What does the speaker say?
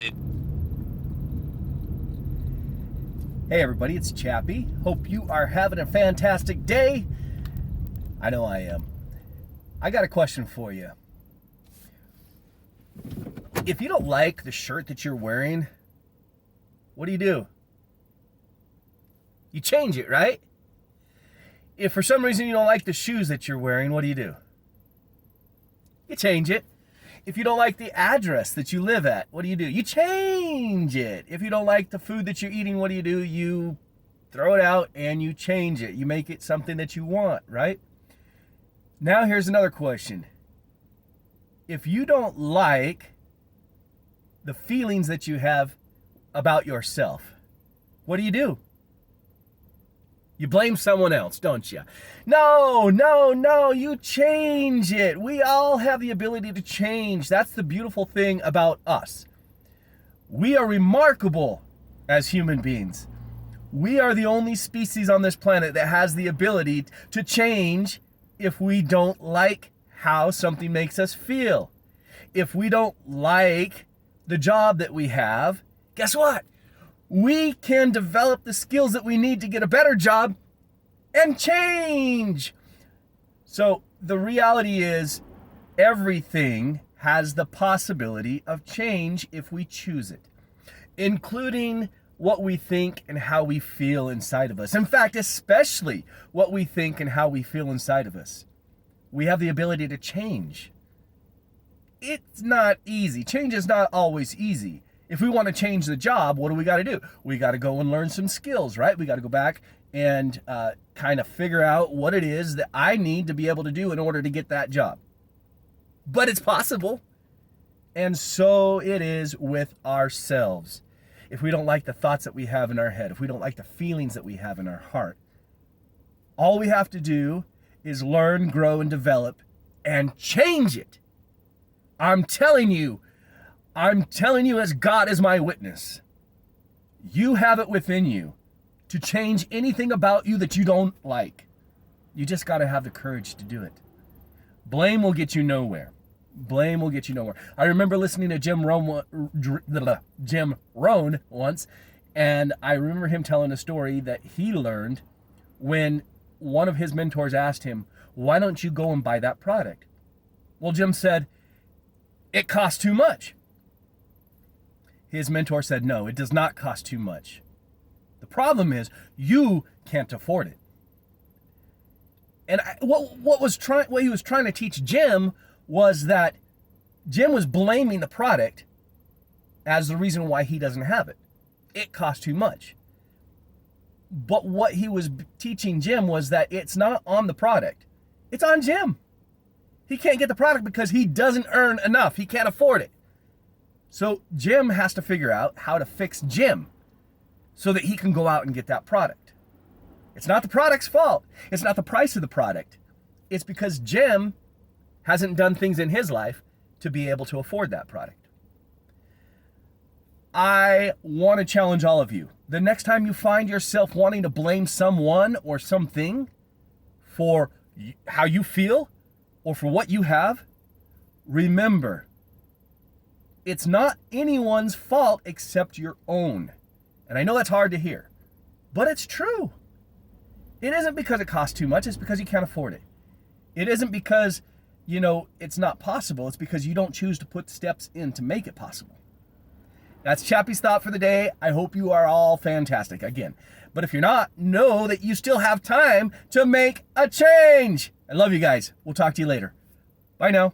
Hey everybody, it's Chappie. Hope you are having a fantastic day. I know I am. I got a question for you. If you don't like the shirt that you're wearing, what do? You change it, right? If for some reason you don't like the shoes that you're wearing, what do? You change it. If you don't like the address that you live at, what do? You change it. If you don't like the food that you're eating, what do? You throw it out and you change it. You make it something that you want, right? Now here's another question. If you don't like the feelings that you have about yourself, what do? You blame someone else, don't you? No, you change it. We all have the ability to change. That's the beautiful thing about us. We are remarkable as human beings. We are the only species on this planet that has the ability to change if we don't like how something makes us feel. If we don't like the job that we have, guess what? We can develop the skills that we need to get a better job and change. So the reality is everything has the possibility of change if we choose it, including what we think and how we feel inside of us. In fact, especially what we think and how we feel inside of us. We have the ability to change. It's not easy. Change is not always easy. If we want to change the job, what do we got to do? We got to go and learn some skills, right? We got to go back and kind of figure out what it is that I need to be able to do in order to get that job. But it's possible. And so it is with ourselves. If we don't like the thoughts that we have in our head, if we don't like the feelings that we have in our heart, all we have to do is learn, grow, and develop and change it. I'm telling you as God is my witness, you have it within you to change anything about you that you don't like. You just got to have the courage to do it. Blame will get you nowhere. Blame will get you nowhere. I remember listening to Jim Rohn once, and I remember him telling a story that he learned when one of his mentors asked him, "Why don't you go and buy that product?" Well, Jim said, "It costs too much." His mentor said, "No, it does not cost too much. The problem is you can't afford it." And what he was trying to teach Jim was that Jim was blaming the product as the reason why he doesn't have it. It costs too much. But what he was teaching Jim was that it's not on the product. It's on Jim. He can't get the product because he doesn't earn enough. He can't afford it. So Jim has to figure out how to fix Jim so that he can go out and get that product. It's not the product's fault. It's not the price of the product. It's because Jim hasn't done things in his life to be able to afford that product. I want to challenge all of you. The next time you find yourself wanting to blame someone or something for how you feel or for what you have, remember, it's not anyone's fault except your own. And I know that's hard to hear, but it's true. It isn't because it costs too much, it's because you can't afford it. It isn't because, it's not possible, it's because you don't choose to put steps in to make it possible. That's Chappie's thought for the day. I hope you are all fantastic again. But if you're not, know that you still have time to make a change. I love you guys. We'll talk to you later. Bye now.